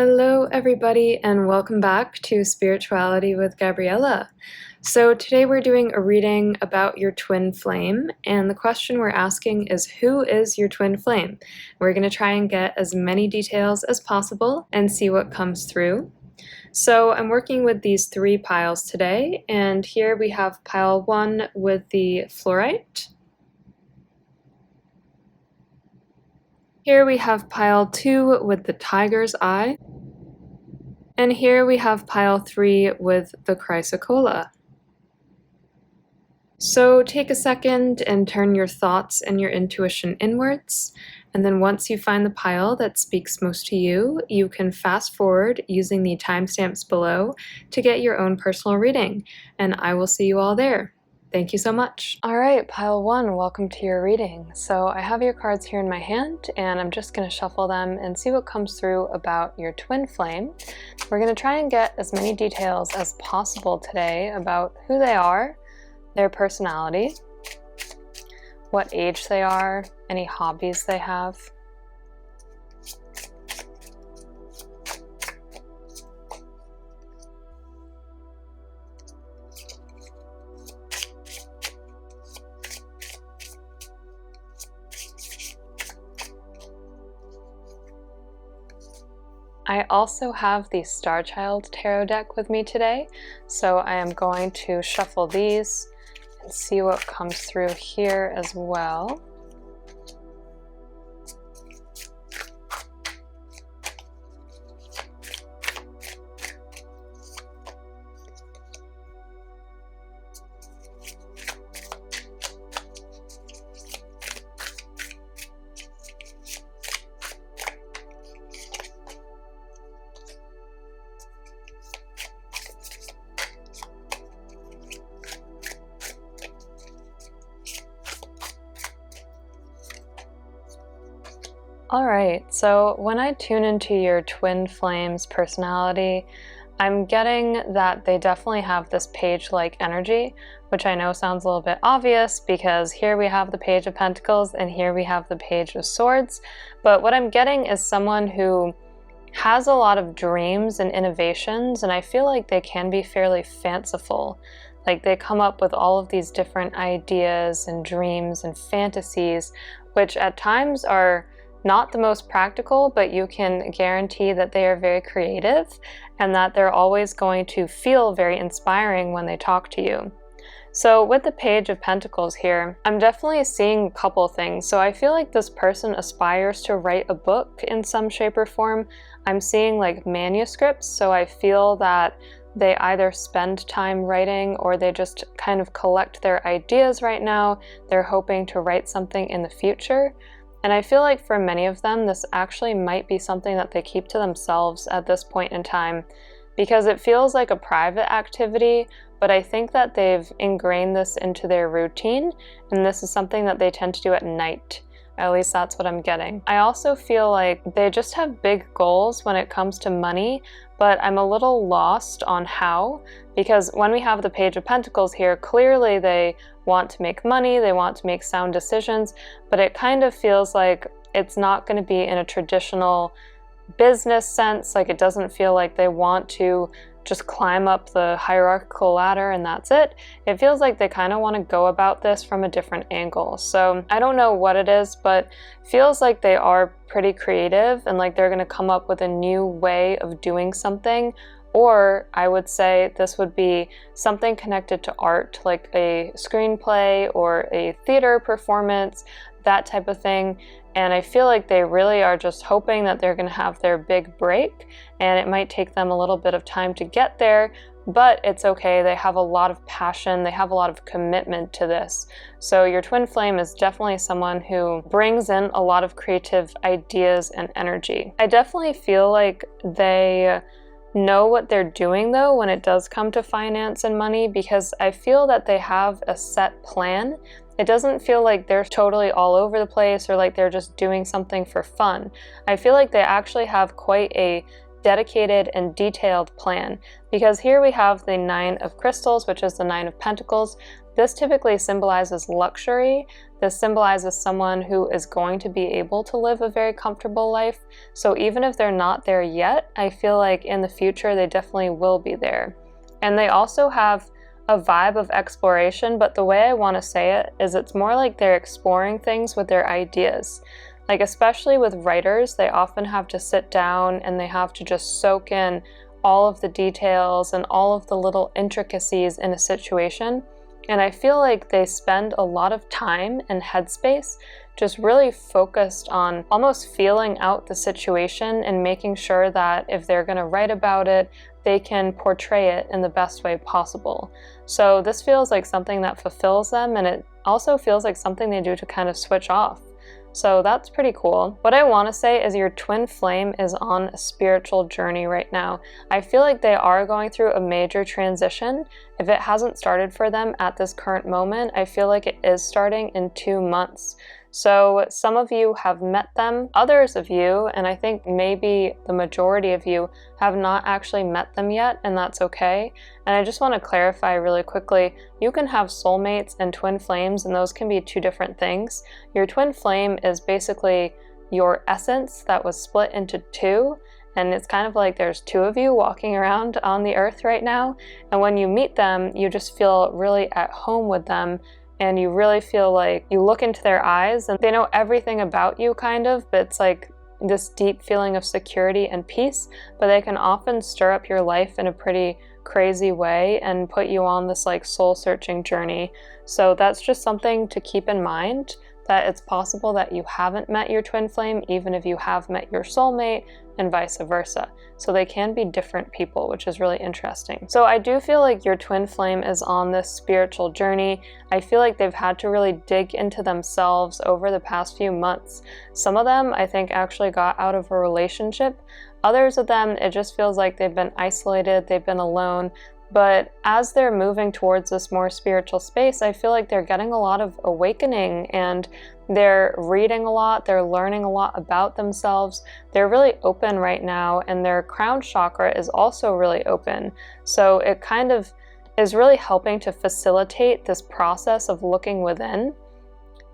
Hello, everybody, and welcome back to Spirituality with Gabriella. So today we're doing a reading about your twin flame, and the question we're asking is, who is your twin flame? We're going to try and get as many details as possible and see what comes through. So I'm working with these three piles today, and here we have pile 1 with the fluorite. Here we have pile 2 with the tiger's eye. And here we have pile 3 with the Chrysocolla. So take a second and turn your thoughts and your intuition inwards. And then once you find the pile that speaks most to you, you can fast forward using the timestamps below to get your own personal reading. And I will see you all there. Thank you so much. All right, pile 1, welcome to your reading. So I have your cards here in my hand, and I'm just going to shuffle them and see what comes through about your twin flame. We're going to try and get as many details as possible today about who they are, their personality, what age they are, any hobbies they have. I also have the Star Child Tarot deck with me today, so I am going to shuffle these and see what comes through here as well. Alright, so when I tune into your twin flame's personality, I'm getting that they definitely have this page-like energy, which I know sounds a little bit obvious because here we have the Page of Pentacles and here we have the Page of Swords. But what I'm getting is someone who has a lot of dreams and innovations, and I feel like they can be fairly fanciful. Like they come up with all of these different ideas and dreams and fantasies, which at times are not the most practical, but you can guarantee that they are very creative and that they're always going to feel very inspiring when they talk to you. So with the Page of Pentacles here, I'm definitely seeing a couple things. So I feel like this person aspires to write a book in some shape or form. I'm seeing like manuscripts, so I feel that they either spend time writing or they just kind of collect their ideas right now. They're hoping to write something in the future. And I feel like for many of them, this actually might be something that they keep to themselves at this point in time because it feels like a private activity, but I think that they've ingrained this into their routine, and this is something that they tend to do at night. At least that's what I'm getting. I also feel like they just have big goals when it comes to money, but I'm a little lost on how, because when we have the Page of Pentacles here, clearly they want to make money, they want to make sound decisions, but it kind of feels like it's not going to be in a traditional business sense. Like it doesn't feel like they want to just climb up the hierarchical ladder and that's it. It feels like they kind of want to go about this from a different angle. So I don't know what it is, but feels like they are pretty creative and like they're going to come up with a new way of doing something. Or I would say this would be something connected to art, like a screenplay or a theater performance, that type of thing. And I feel like they really are just hoping that they're going to have their big break, and it might take them a little bit of time to get there, but it's okay. They have a lot of passion, they have a lot of commitment to this. So your twin flame is definitely someone who brings in a lot of creative ideas and energy. I definitely feel like they know what they're doing though when it does come to finance and money, because I feel that they have a set plan. It doesn't feel like they're totally all over the place or like they're just doing something for fun. I feel like they actually have quite a dedicated and detailed plan, because here we have the Nine of Crystals, which is the Nine of Pentacles, This typically symbolizes luxury. This symbolizes someone who is going to be able to live a very comfortable life. So even if they're not there yet, I feel like in the future they definitely will be there. And they also have a vibe of exploration, but the way I want to say it is it's more like they're exploring things with their ideas. Like especially with writers, they often have to sit down and they have to just soak in all of the details and all of the little intricacies in a situation. And I feel like they spend a lot of time and headspace just really focused on almost feeling out the situation and making sure that if they're going to write about it, they can portray it in the best way possible. So this feels like something that fulfills them, and it also feels like something they do to kind of switch off. So that's pretty cool. What I want to say is your twin flame is on a spiritual journey right now. I feel like they are going through a major transition. If it hasn't started for them at this current moment, I feel like it is starting in 2 months. So some of you have met them, others of you, and I think maybe the majority of you have not actually met them yet, and that's okay. And I just want to clarify really quickly, you can have soulmates and twin flames, and those can be 2 different things. Your twin flame is basically your essence that was split into 2, and it's kind of like there's 2 of you walking around on the earth right now, and when you meet them, you just feel really at home with them. And you really feel like you look into their eyes and they know everything about you kind of, but it's like this deep feeling of security and peace, but they can often stir up your life in a pretty crazy way and put you on this like soul searching journey. So that's just something to keep in mind, that it's possible that you haven't met your twin flame even if you have met your soulmate, and vice versa. So they can be different people, which is really interesting. So I do feel like your twin flame is on this spiritual journey. I feel like they've had to really dig into themselves over the past few months. Some of them I think actually got out of a relationship. Others of them, it just feels like they've been isolated, they've been alone. But as they're moving towards this more spiritual space, I feel like they're getting a lot of awakening, and they're reading a lot, they're learning a lot about themselves. They're really open right now, and their crown chakra is also really open. So it kind of is really helping to facilitate this process of looking within.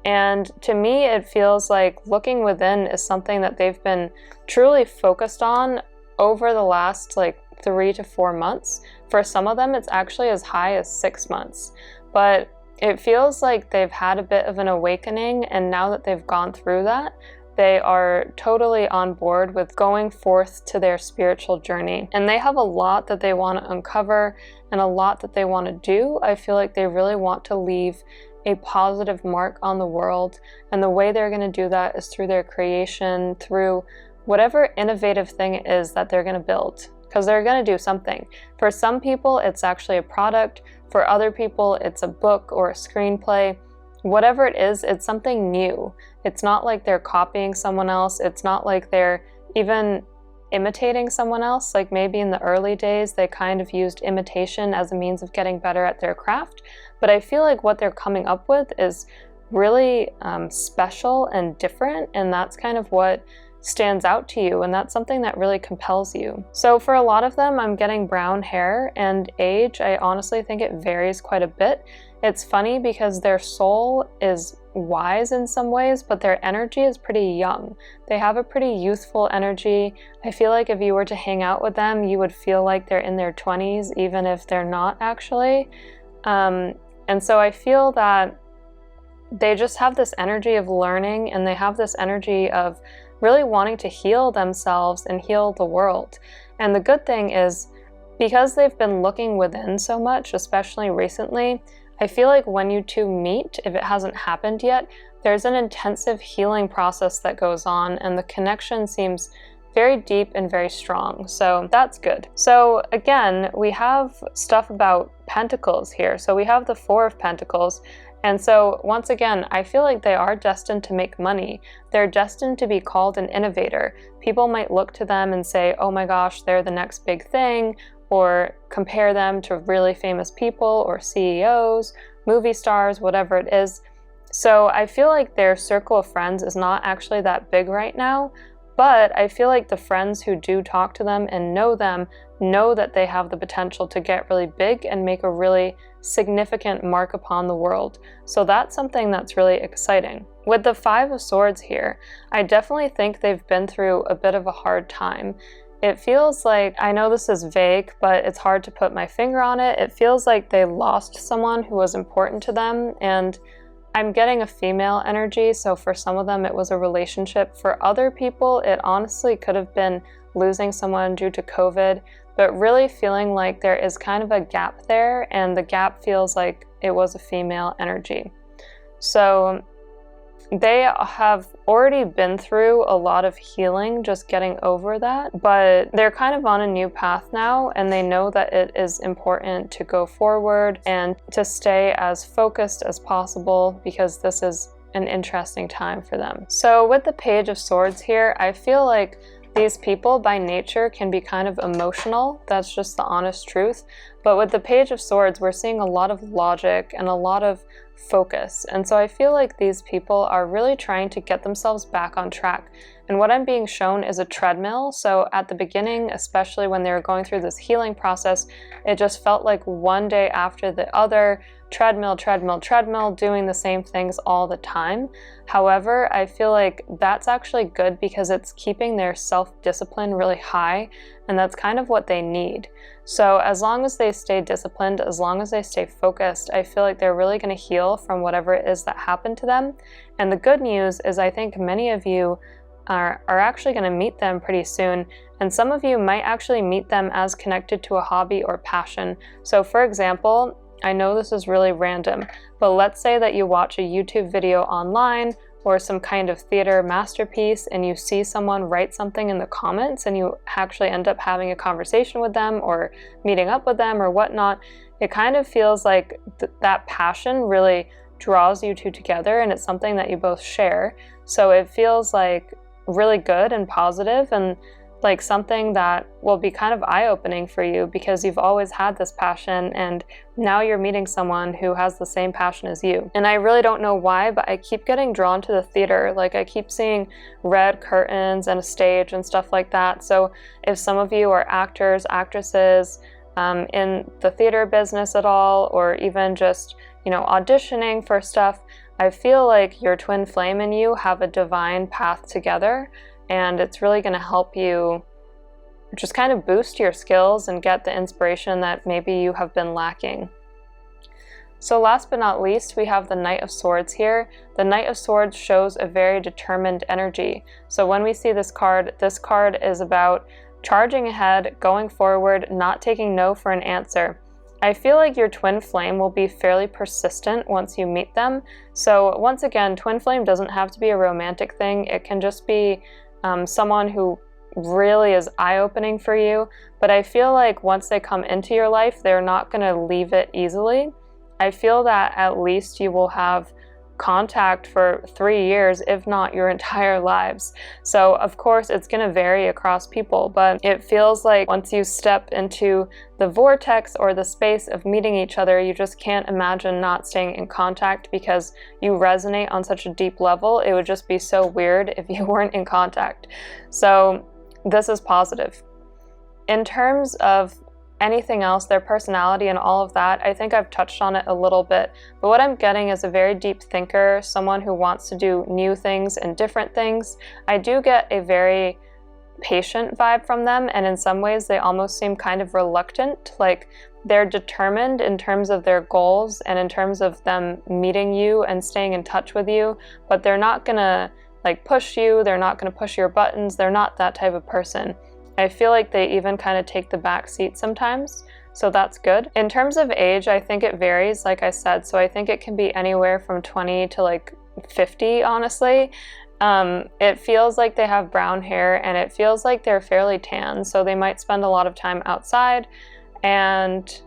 And to me, it feels like looking within is something that they've been truly focused on over the last like 3 to 4 months. For some of them, it's actually as high as 6 months. But it feels like they've had a bit of an awakening, and now that they've gone through that, they are totally on board with going forth to their spiritual journey. And they have a lot that they want to uncover and a lot that they want to do. I feel like they really want to leave a positive mark on the world. And the way they're going to do that is through their creation, through whatever innovative thing it is that they're going to build. Because they're going to do something. For some people, it's actually a product. For other people, it's a book or a screenplay. Whatever it is, it's something new. It's not like they're copying someone else. It's not like they're even imitating someone else. Like maybe in the early days, they kind of used imitation as a means of getting better at their craft. But I feel like what they're coming up with is really special and different. And that's kind of what stands out to you, and that's something that really compels you. So for a lot of them, I'm getting brown hair, and age, I honestly think it varies quite a bit. It's funny because their soul is wise in some ways, but their energy is pretty young. They have a pretty youthful energy. I feel like if you were to hang out with them, you would feel like they're in their 20s, even if they're not actually. And so I feel that they just have this energy of learning, and they have this energy of really wanting to heal themselves and heal the world. And the good thing is, because they've been looking within so much, especially recently, I feel like when you 2 meet, if it hasn't happened yet, there's an intensive healing process that goes on, and the connection seems very deep and very strong. So that's good. So again, we have stuff about pentacles here. So we have the 4 of Pentacles. And so once again, I feel like they are destined to make money. They're destined to be called an innovator. People might look to them and say, oh my gosh, they're the next big thing, or compare them to really famous people or CEOs, movie stars, whatever it is. So I feel like their circle of friends is not actually that big right now, But I feel like the friends who do talk to them and know them know that they have the potential to get really big and make a really significant mark upon the world. So that's something that's really exciting. With the Five of Swords here, I definitely think they've been through a bit of a hard time. It feels like, I know this is vague, but it's hard to put my finger on it. It feels like they lost someone who was important to them, and I'm getting a female energy, so for some of them it was a relationship. For other people, it honestly could have been losing someone due to COVID, but really feeling like there is kind of a gap there, and the gap feels like it was a female energy. So they have already been through a lot of healing, just getting over that, but they're kind of on a new path now, and they know that it is important to go forward and to stay as focused as possible because this is an interesting time for them. So with the Page of Swords here, I feel like these people by nature can be kind of emotional. That's just the honest truth. But with the Page of Swords, we're seeing a lot of logic and a lot of focus. And so I feel like these people are really trying to get themselves back on track. And what I'm being shown is a treadmill. So at the beginning, especially when they were going through this healing process, it just felt like one day after the other, treadmill, treadmill, treadmill, doing the same things all the time. However, I feel like that's actually good because it's keeping their self-discipline really high, and that's kind of what they need. So as long as they stay disciplined, as long as they stay focused, I feel like they're really going to heal from whatever it is that happened to them. And the good news is I think many of you are actually going to meet them pretty soon, and some of you might actually meet them as connected to a hobby or passion. So for example, I know this is really random, but let's say that you watch a YouTube video online or some kind of theater masterpiece and you see someone write something in the comments and you actually end up having a conversation with them or meeting up with them or whatnot. It kind of feels like that passion really draws you two together, and it's something that you both share. So it feels like really good and positive, and like something that will be kind of eye-opening for you because you've always had this passion and now you're meeting someone who has the same passion as you. And I really don't know why, but I keep getting drawn to the theater. Like I keep seeing red curtains and a stage and stuff like that. So if some of you are actors, actresses, in the theater business at all, or even just, you know, auditioning for stuff, I feel like your twin flame and you have a divine path together. And it's really going to help you just kind of boost your skills and get the inspiration that maybe you have been lacking. So last but not least, we have the Knight of Swords here. The Knight of Swords shows a very determined energy. So when we see this card is about charging ahead, going forward, not taking no for an answer. I feel like your twin flame will be fairly persistent once you meet them. So once again, twin flame doesn't have to be a romantic thing. It can just be someone who really is eye-opening for you, but I feel like once they come into your life, they're not going to leave it easily. I feel that at least you will have contact for 3 years, if not your entire lives. So of course it's going to vary across people, but it feels like once you step into the vortex or the space of meeting each other, you just can't imagine not staying in contact because you resonate on such a deep level. It would just be so weird if you weren't in contact. So this is positive. In terms of anything else, their personality and all of that, I think I've touched on it a little bit, but what I'm getting is a very deep thinker, someone who wants to do new things and different things. I do get a very patient vibe from them, and in some ways they almost seem kind of reluctant, like they're determined in terms of their goals and in terms of them meeting you and staying in touch with you, but they're not gonna like push you, they're not gonna push your buttons, they're not that type of person. I feel like they even kind of take the back seat sometimes, so that's good. In terms of age, I think it varies, like I said, so I think it can be anywhere from 20 to like 50, honestly. It feels like they have brown hair, and it feels like they're fairly tan, so they might spend a lot of time outside. And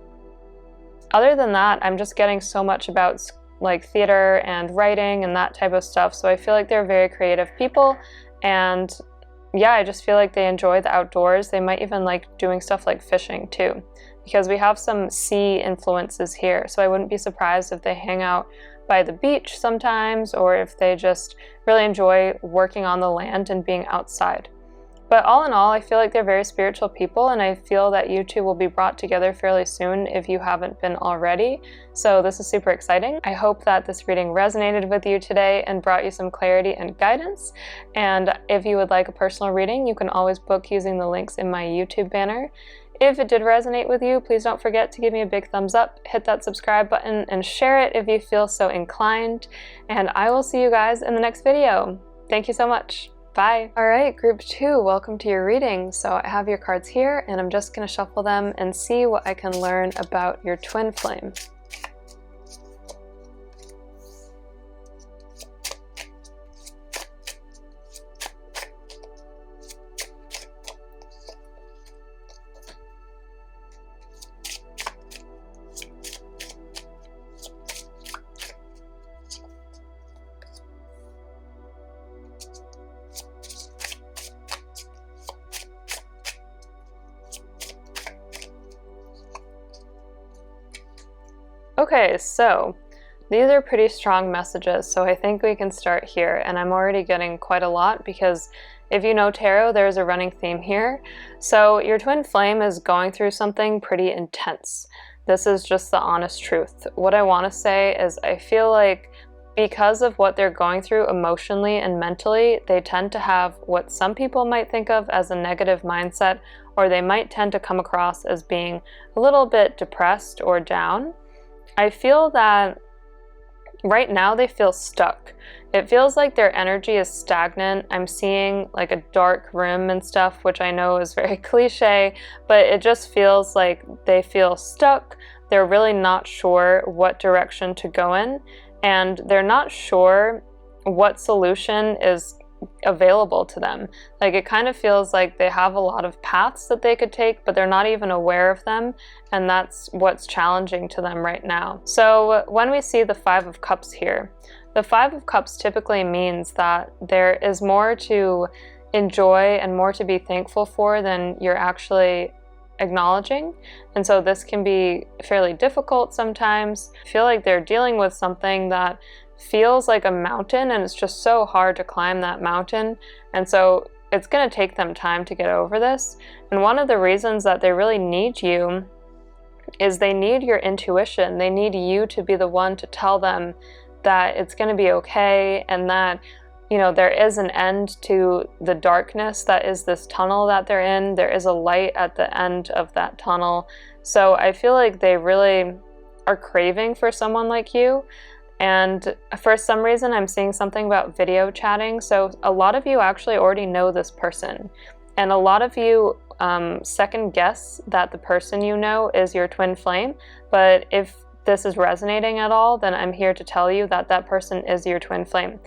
other than that, I'm just getting so much about like theater and writing and that type of stuff, so I feel like they're very creative people, and yeah, I just feel like they enjoy the outdoors. They might even like doing stuff like fishing too, because we have some sea influences here. So I wouldn't be surprised if they hang out by the beach sometimes, or if they just really enjoy working on the land and being outside. But all in all, I feel like they're very spiritual people, and I feel that you two will be brought together fairly soon if you haven't been already. So this is super exciting. I hope that this reading resonated with you today and brought you some clarity and guidance. And if you would like a personal reading, you can always book using the links in my YouTube banner. If it did resonate with you, please don't forget to give me a big thumbs up, hit that subscribe button, and share it if you feel so inclined. And I will see you guys in the next video. Thank you so much. Bye. All right, group 2, welcome to your reading. So I have your cards here, and I'm just going to shuffle them and see what I can learn about your twin flame. Okay, so these are pretty strong messages, so I think we can start here, and I'm already getting quite a lot because if you know tarot, there's a running theme here. So your twin flame is going through something pretty intense. This is just the honest truth. What I want to say is I feel like because of what they're going through emotionally and mentally, they tend to have what some people might think of as a negative mindset, or they might tend to come across as being a little bit depressed or down. I feel that right now they feel stuck. It feels like their energy is stagnant. I'm seeing like a dark room and stuff, which I know is very cliche, but it just feels like they feel stuck. They're really not sure what direction to go in, and they're not sure what solution is available to them. Like, it kind of feels like they have a lot of paths that they could take, but they're not even aware of them, and that's what's challenging to them right now. So when we see the 5 of Cups here, the 5 of Cups typically means that there is more to enjoy and more to be thankful for than you're actually acknowledging. And so this can be fairly difficult sometimes. I feel like they're dealing with something that feels like a mountain, and it's just so hard to climb that mountain, and so it's going to take them time to get over this. And one of the reasons that they really need you is they need your intuition. They need you to be the one to tell them that it's going to be okay, and that, you know, there is an end to the darkness that is this tunnel that they're in. There is a light at the end of that tunnel. So I feel like they really are craving for someone like you. And for some reason, I'm seeing something about video chatting. So a lot of you actually already know this person. And a lot of you second guess that the person you know is your twin flame. But if this is resonating at all, then I'm here to tell you that that person is your twin flame.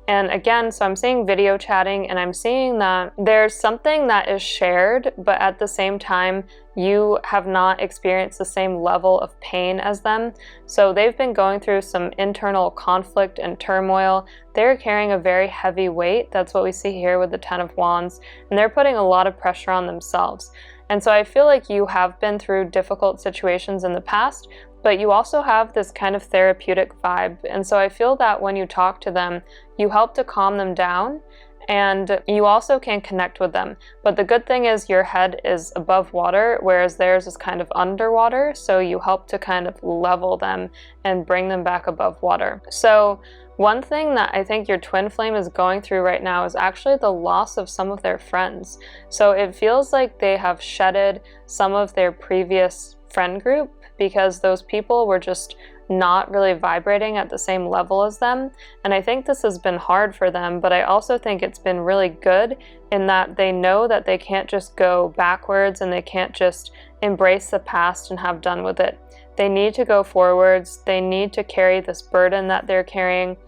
And again, so I'm seeing video chatting, and I'm seeing that there's something that is shared, but at the same time, you have not experienced the same level of pain as them. So they've been going through some internal conflict and turmoil. They're carrying a very heavy weight. That's what we see here with the 10 of Wands. And they're putting a lot of pressure on themselves. And so I feel like you have been through difficult situations in the past, but you also have this kind of therapeutic vibe. And so I feel that when you talk to them, you help to calm them down, and you also can connect with them. But the good thing is your head is above water, whereas theirs is kind of underwater. So you help to kind of level them and bring them back above water. So one thing that I think your twin flame is going through right now is actually the loss of some of their friends. So it feels like they have shedded some of their previous friend group because those people were just not really vibrating at the same level as them. And I think this has been hard for them, but I also think it's been really good in that they know that they can't just go backwards and they can't just embrace the past and have done with it. They need to go forwards. They need to carry this burden that they're carrying.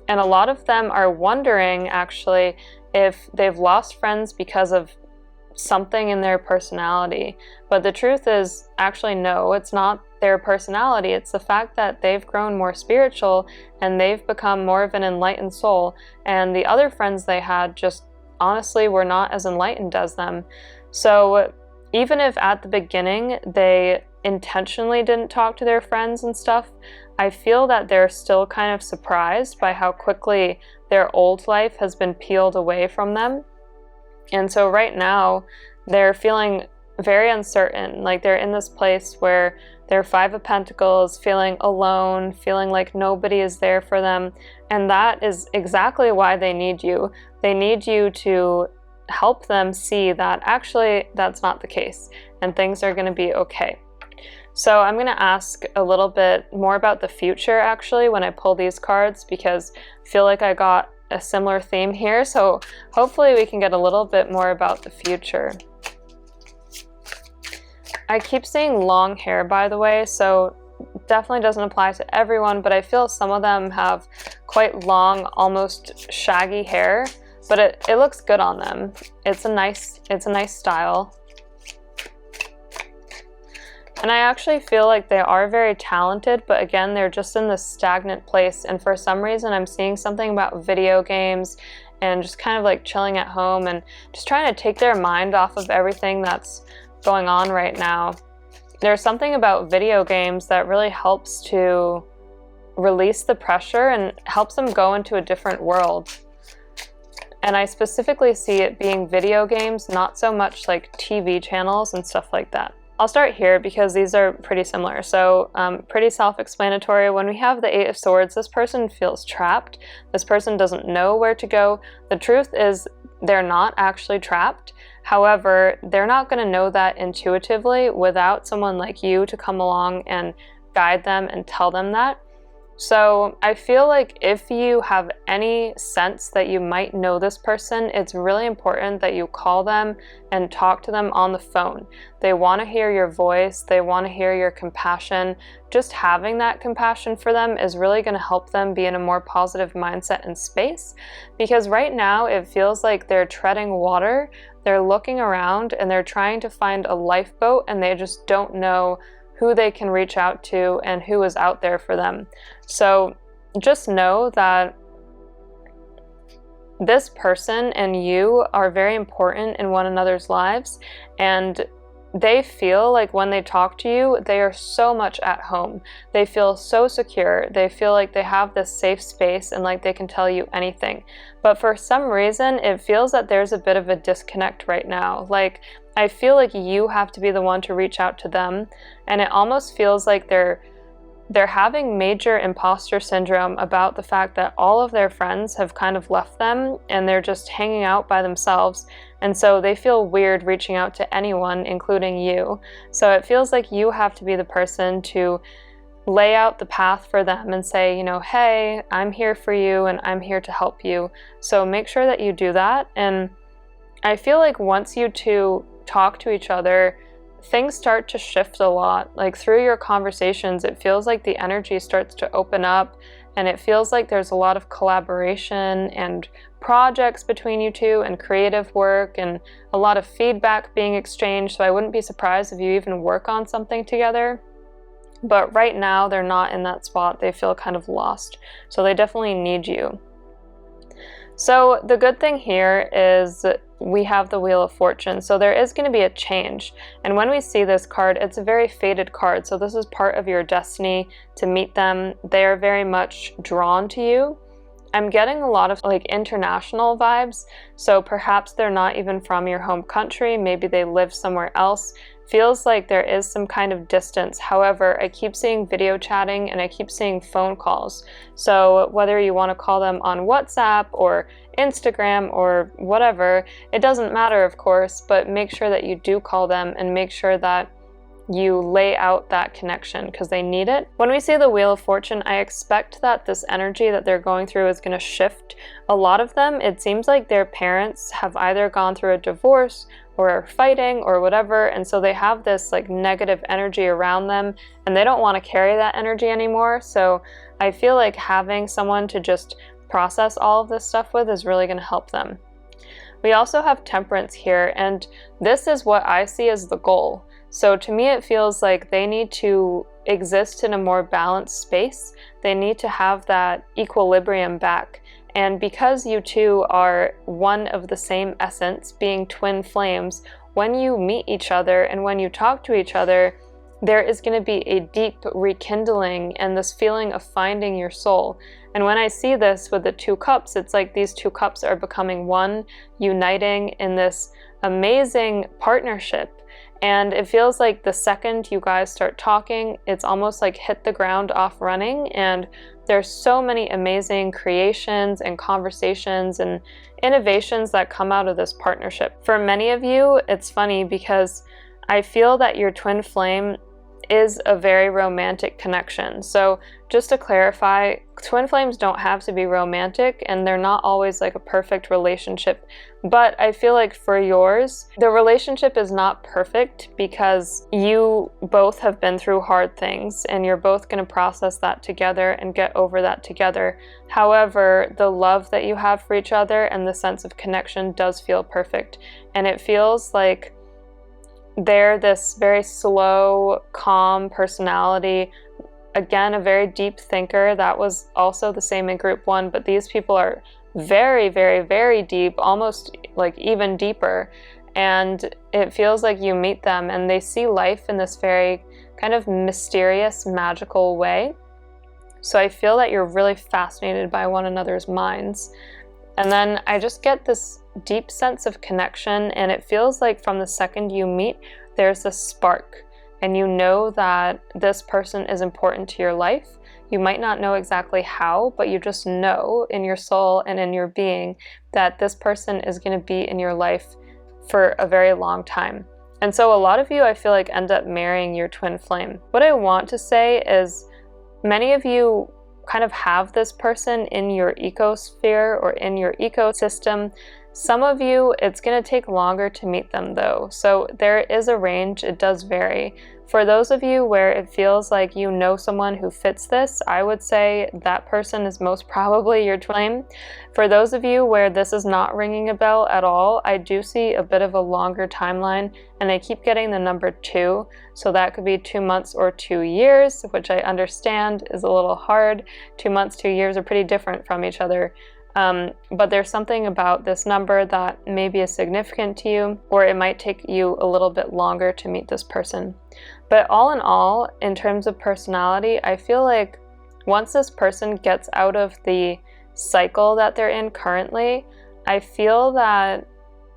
And a lot of them are wondering actually if they've lost friends because of something in their personality. But the truth is, actually, no, it's not their personality. It's the fact that they've grown more spiritual and they've become more of an enlightened soul. And the other friends they had just honestly were not as enlightened as them. So even if at the beginning they intentionally didn't talk to their friends and stuff, I feel that they're still kind of surprised by how quickly their old life has been peeled away from them. And so right now they're feeling very uncertain. Like they're in this place where they're Five of Pentacles, feeling alone, feeling like nobody is there for them. And that is exactly why they need you. They need you to help them see that actually that's not the case and things are going to be okay. So I'm going to ask a little bit more about the future actually when I pull these cards, because I feel like I got a similar theme here. So hopefully we can get a little bit more about the future. I keep seeing long hair, by the way, so definitely doesn't apply to everyone, but I feel some of them have quite long, almost shaggy hair, but it looks good on them. It's a nice style. And I actually feel like they are very talented, but again, they're just in this stagnant place. And for some reason, I'm seeing something about video games and just kind of like chilling at home and just trying to take their mind off of everything that's going on right now. There's something about video games that really helps to release the pressure and helps them go into a different world. And I specifically see it being video games, not so much like TV channels and stuff like that. I'll start here because these are pretty similar. So pretty self-explanatory. When we have the Eight of Swords, this person feels trapped. This person doesn't know where to go. The truth is they're not actually trapped. However, they're not going to know that intuitively without someone like you to come along and guide them and tell them that. So I feel like if you have any sense that you might know this person, it's really important that you call them and talk to them on the phone. They want to hear your voice. They want to hear your compassion. Just having that compassion for them is really going to help them be in a more positive mindset and space, because right now it feels like they're treading water. They're looking around and they're trying to find a lifeboat and they just don't know who they can reach out to and who is out there for them. So just know that this person and you are very important in one another's lives, and they feel like when they talk to you, they are so much at home. They feel so secure. They feel like they have this safe space and like they can tell you anything. But for some reason, it feels that there's a bit of a disconnect right now. Like, I feel like you have to be the one to reach out to them, and it almost feels like they're having major imposter syndrome about the fact that all of their friends have kind of left them and they're just hanging out by themselves, and so they feel weird reaching out to anyone, including you. So it feels like you have to be the person to lay out the path for them and say, you know, hey, I'm here for you and I'm here to help you. So make sure that you do that. And I feel like once you two talk to each other, things start to shift a lot. Like through your conversations, it feels like the energy starts to open up, and it feels like there's a lot of collaboration and projects between you two and creative work and a lot of feedback being exchanged. So I wouldn't be surprised if you even work on something together. But right now they're not in that spot. They feel kind of lost. So they definitely need you. So the good thing here is we have the Wheel of Fortune. So there is going to be a change. And when we see this card, it's a very fated card. So this is part of your destiny to meet them. They are very much drawn to you. I'm getting a lot of like international vibes. So perhaps they're not even from your home country. Maybe they live somewhere else. Feels like there is some kind of distance. However, I keep seeing video chatting and I keep seeing phone calls. So whether you want to call them on WhatsApp or Instagram or whatever, it doesn't matter, of course, but make sure that you do call them and make sure that you lay out that connection because they need it. When we see the Wheel of Fortune, I expect that this energy that they're going through is going to shift. A lot of them, it seems like their parents have either gone through a divorce or are fighting or whatever, and so they have this like negative energy around them and they don't want to carry that energy anymore. So I feel like having someone to just process all of this stuff with is really going to help them. We also have Temperance here, and this is what I see as the goal. So to me, it feels like they need to exist in a more balanced space. They need to have that equilibrium back. And because you two are one of the same essence, being twin flames, when you meet each other and when you talk to each other, there is going to be a deep rekindling and this feeling of finding your soul. And when I see this with the 2 cups, it's like these 2 cups are becoming one, uniting in this amazing partnership. And it feels like the second you guys start talking, it's almost like hit the ground off running, and there's so many amazing creations and conversations and innovations that come out of this partnership. For many of you, it's funny because I feel that your twin flame is a very romantic connection. So just to clarify, twin flames don't have to be romantic, and they're not always like a perfect relationship. But I feel like for yours, the relationship is not perfect because you both have been through hard things and you're both going to process that together and get over that together. However, the love that you have for each other and the sense of connection does feel perfect. And it feels like they're this very slow, calm personality. Again, a very deep thinker. That was also the same in group 1, but these people are very, very, very deep, almost like even deeper. And it feels like you meet them and they see life in this very kind of mysterious, magical way. So I feel that you're really fascinated by one another's minds. And then I just get this deep sense of connection, and it feels like from the second you meet, there's this spark, and you know that this person is important to your life. You might not know exactly how, but you just know in your soul and in your being that this person is going to be in your life for a very long time. And so a lot of you, I feel like, end up marrying your twin flame. What I want to say is many of you kind of have this person in your ecosphere or in your ecosystem. Some of you, it's going to take longer to meet them though. So there is a range, it does vary. For those of you where it feels like you know someone who fits this, I would say that person is most probably your twin flame. For those of you where this is not ringing a bell at all, I do see a bit of a longer timeline, and I keep getting the number 2. So that could be 2 months or 2 years, which I understand is a little hard. 2 months, 2 years are pretty different from each other. But there's something about this number that maybe is significant to you, or it might take you a little bit longer to meet this person. But all in all, in terms of personality, I feel like once this person gets out of the cycle that they're in currently, I feel that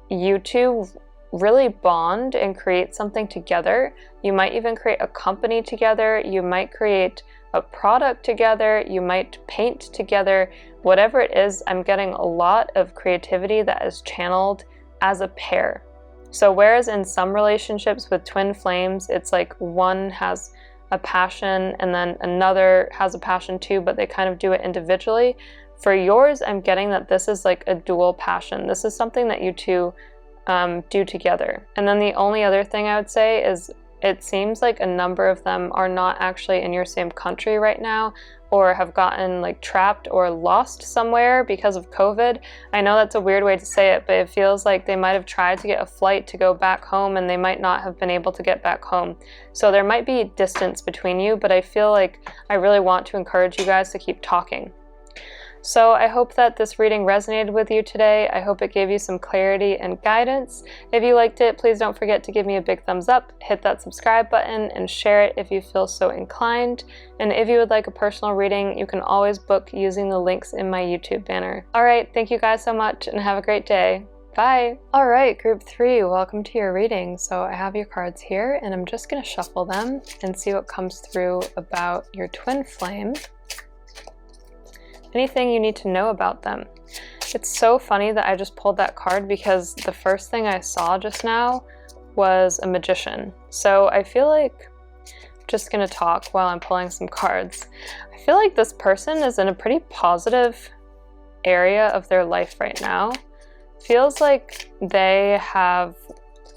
you two really bond and create something together. You might even create a company together. You might create a product together. You might paint together. Whatever it is, I'm getting a lot of creativity that is channeled as a pair. So whereas in some relationships with twin flames, it's like one has a passion and then another has a passion too, but they kind of do it individually. For yours, I'm getting that this is like a dual passion. This is something that you two do together. And then the only other thing I would say is it seems like a number of them are not actually in your same country right now, or have gotten like trapped or lost somewhere because of COVID. I know that's a weird way to say it, but it feels like they might have tried to get a flight to go back home and they might not have been able to get back home. So there might be distance between you, but I feel like I really want to encourage you guys to keep talking. So I hope that this reading resonated with you today. I hope it gave you some clarity and guidance. If you liked it, please don't forget to give me a big thumbs up, hit that subscribe button, and share it if you feel so inclined. And if you would like a personal reading, you can always book using the links in my YouTube banner. All right, thank you guys so much and have a great day. Bye! All right, group 3, welcome to your reading. So I have your cards here and I'm just gonna shuffle them and see what comes through about your twin flame. Anything you need to know about them. It's so funny that I just pulled that card because the first thing I saw just now was a magician. So I feel like I'm just gonna talk while I'm pulling some cards. I feel like this person is in a pretty positive area of their life right now. Feels like they have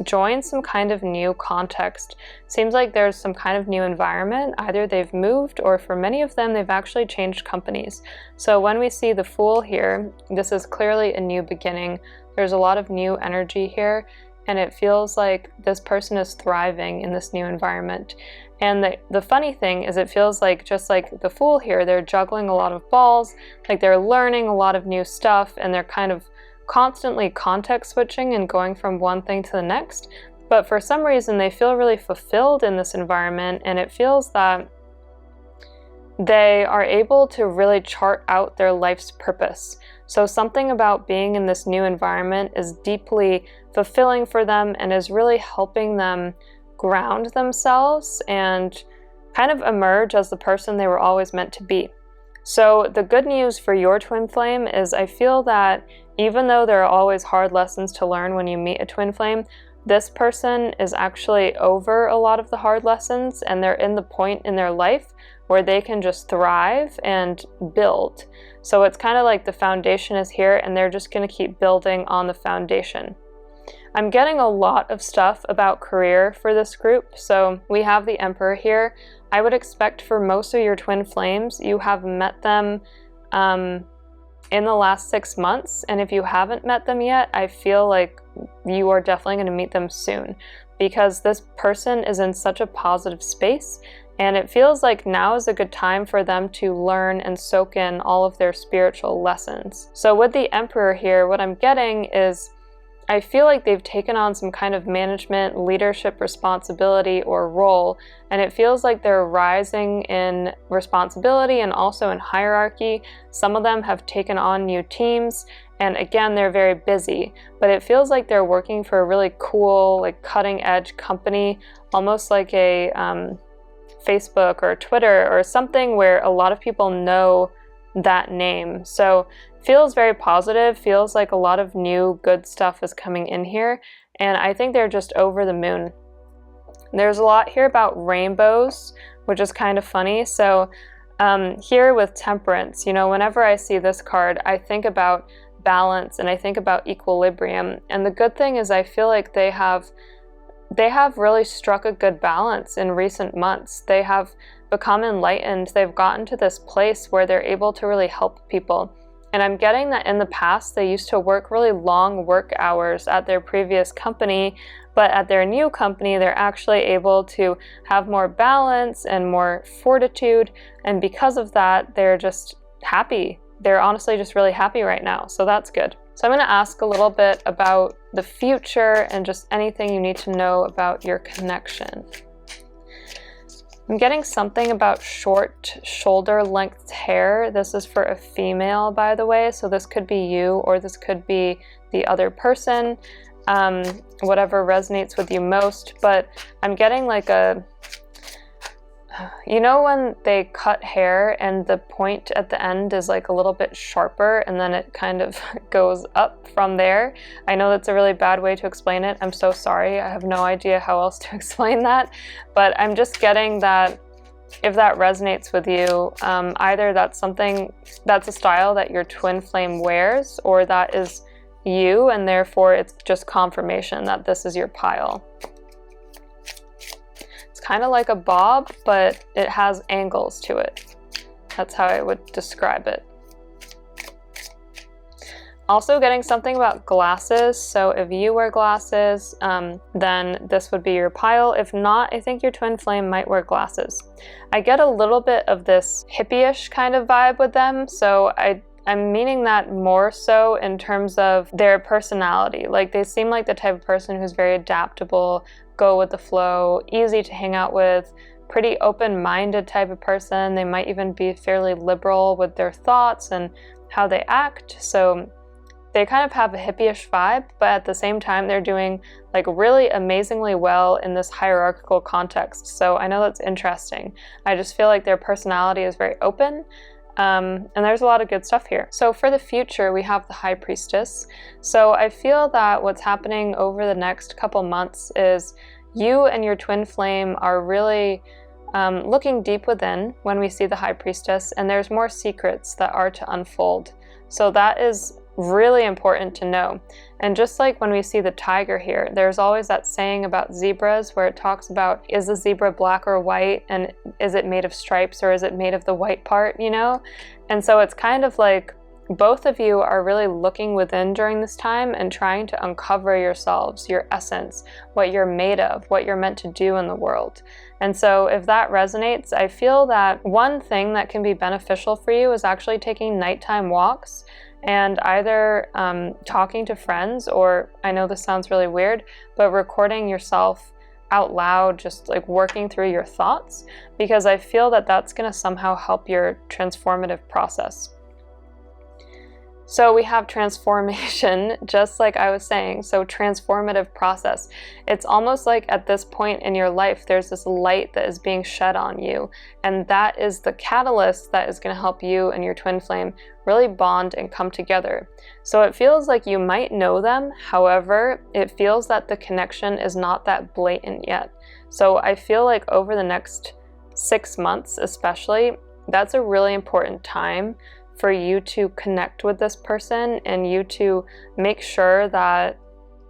join some kind of new context. Seems like there's some kind of new environment. Either they've moved, or for many of them, they've actually changed companies. So when we see the Fool here, this is clearly a new beginning. There's a lot of new energy here, and it feels like this person is thriving in this new environment. And the funny thing is it feels like, just like the Fool here, they're juggling a lot of balls, like they're learning a lot of new stuff, and they're kind of constantly context switching and going from one thing to the next. But for some reason they feel really fulfilled in this environment, and it feels that they are able to really chart out their life's purpose. So something about being in this new environment is deeply fulfilling for them and is really helping them ground themselves and kind of emerge as the person they were always meant to be. So the good news for your twin flame is I feel that even though there are always hard lessons to learn when you meet a twin flame, this person is actually over a lot of the hard lessons and they're in the point in their life where they can just thrive and build. So it's kind of like the foundation is here and they're just going to keep building on the foundation. I'm getting a lot of stuff about career for this group. So we have the Emperor here. I would expect for most of your twin flames, you have met them in the last 6 months. And if you haven't met them yet, I feel like you are definitely going to meet them soon because this person is in such a positive space. And it feels like now is a good time for them to learn and soak in all of their spiritual lessons. So with the Emperor here, what I'm getting is I feel like they've taken on some kind of management, leadership responsibility or role, and it feels like they're rising in responsibility and also in hierarchy. Some of them have taken on new teams, and again, they're very busy, but it feels like they're working for a really cool, like cutting edge company, almost like a Facebook or Twitter or something where a lot of people know that name. So feels very positive, feels like a lot of new good stuff is coming in here, and I think they're just over the moon. There's a lot here about rainbows, which is kind of funny. So here with Temperance, you know, whenever I see this card, I think about balance and I think about equilibrium. And the good thing is I feel like they have really struck a good balance in recent months. They have become enlightened. They've gotten to this place where they're able to really help people. And I'm getting that in the past, they used to work really long work hours at their previous company, but at their new company, they're actually able to have more balance and more fortitude. And because of that, they're just happy. They're honestly just really happy right now. So that's good. So I'm going to ask a little bit about the future and just anything you need to know about your connection. I'm getting something about short shoulder length hair. This is for a female, by the way, so this could be you or this could be the other person, whatever resonates with you most. But I'm getting like a, you know when they cut hair and the point at the end is like a little bit sharper and then it kind of goes up from there? I know that's a really bad way to explain it. I'm so sorry. I have no idea how else to explain that. But I'm just getting that if that resonates with you, either that's a style that your twin flame wears, or that is you and therefore it's just confirmation that this is your pile. Kind of like a bob, but it has angles to it. That's how I would describe it. Also getting something about glasses. So if you wear glasses, then this would be your pile. If not, I think your twin flame might wear glasses. I get a little bit of this hippie-ish kind of vibe with them. So I'm meaning that more so in terms of their personality. Like they seem like the type of person who's very adaptable, go with the flow, easy to hang out with, pretty open-minded type of person. They might even be fairly liberal with their thoughts and how they act. So they kind of have a hippie-ish vibe, but at the same time, they're doing like really amazingly well in this hierarchical context. So I know that's interesting. I just feel like their personality is very open. And there's a lot of good stuff here. So for the future, we have the High Priestess. So I feel that what's happening over the next couple months is you and your twin flame are really looking deep within when we see the High Priestess, and there's more secrets that are to unfold. So that is really important to know. And just like when we see the tiger here, there's always that saying about zebras where it talks about, is the zebra black or white, and is it made of stripes or is it made of the white part, you know? And so it's kind of like both of you are really looking within during this time and trying to uncover yourselves, your essence, what you're made of, what you're meant to do in the world. And so if that resonates, I feel that one thing that can be beneficial for you is actually taking nighttime walks and either talking to friends, or I know this sounds really weird, but recording yourself out loud, just like working through your thoughts, because I feel that that's going to somehow help your transformative process. So we have transformation, just like I was saying. So transformative process. It's almost like at this point in your life, there's this light that is being shed on you. And that is the catalyst that is going to help you and your twin flame really bond and come together. So it feels like you might know them. However, it feels that the connection is not that blatant yet. So I feel like over the next 6 months, especially, that's a really important time for you to connect with this person and you to make sure that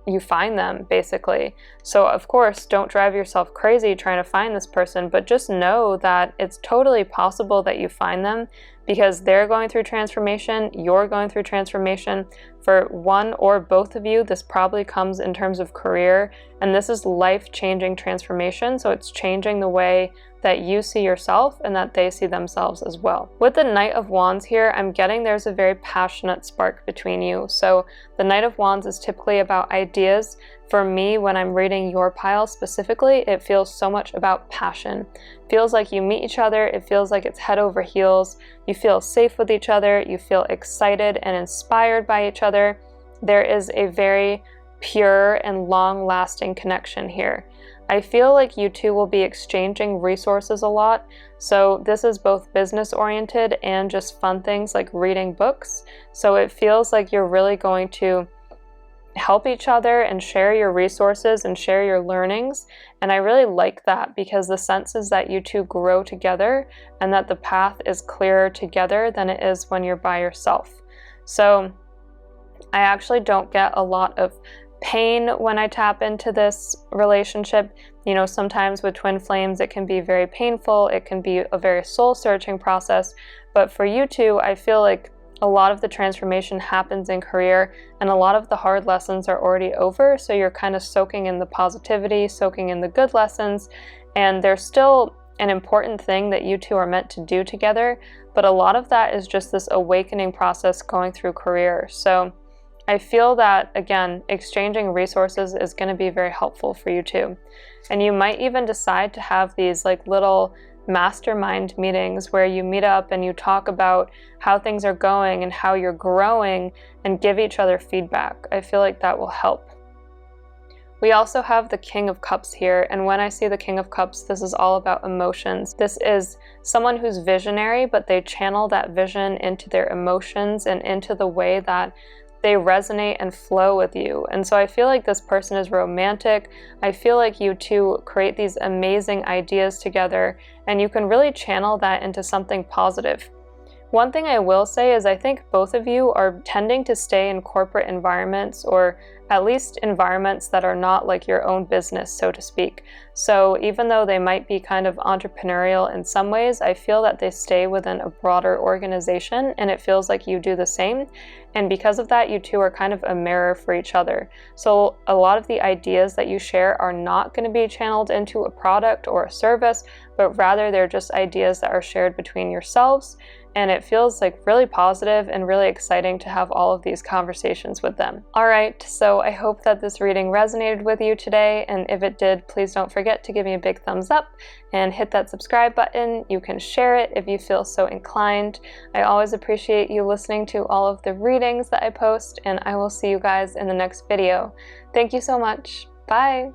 you find them, basically. So of course, don't drive yourself crazy trying to find this person, but just know that it's totally possible that you find them, because they're going through transformation, you're going through transformation. For one or both of you, this probably comes in terms of career, and this is life-changing transformation, so it's changing the way that you see yourself and that they see themselves as well. With the Knight of Wands here, I'm getting there's a very passionate spark between you. So the Knight of Wands is typically about ideas. For me, when I'm reading your pile specifically, it feels so much about passion. It feels like you meet each other, it feels like it's head over heels, you feel safe with each other, you feel excited and inspired by each other. There is a very pure and long-lasting connection here. I feel like you two will be exchanging resources a lot. So this is both business oriented and just fun things like reading books. So it feels like you're really going to help each other and share your resources and share your learnings. And I really like that, because the sense is that you two grow together and that the path is clearer together than it is when you're by yourself. So I actually don't get a lot of pain when I tap into this relationship. You know, sometimes with twin flames, it can be very painful. It can be a very soul-searching process. But for you two, I feel like a lot of the transformation happens in career, and a lot of the hard lessons are already over. So you're kind of soaking in the positivity, soaking in the good lessons, and there's still an important thing that you two are meant to do together. But a lot of that is just this awakening process going through career. So I feel that, again, exchanging resources is going to be very helpful for you too. And you might even decide to have these like little mastermind meetings where you meet up and you talk about how things are going and how you're growing and give each other feedback. I feel like that will help. We also have the King of Cups here, and when I see the King of Cups, this is all about emotions. This is someone who's visionary, but they channel that vision into their emotions and into the way that they resonate and flow with you. And so I feel like this person is romantic. I feel like you two create these amazing ideas together, and you can really channel that into something positive. One thing I will say is I think both of you are tending to stay in corporate environments, or at least environments that are not like your own business, so to speak. So even though they might be kind of entrepreneurial in some ways, I feel that they stay within a broader organization, and it feels like you do the same. And because of that, you two are kind of a mirror for each other. So a lot of the ideas that you share are not going to be channeled into a product or a service, but rather they're just ideas that are shared between yourselves. And it feels like really positive and really exciting to have all of these conversations with them. All right, so I hope that this reading resonated with you today, and if it did, please don't forget to give me a big thumbs up and hit that subscribe button. You can share it if you feel so inclined. I always appreciate you listening to all of the readings that I post, and I will see you guys in the next video. Thank you so much. Bye!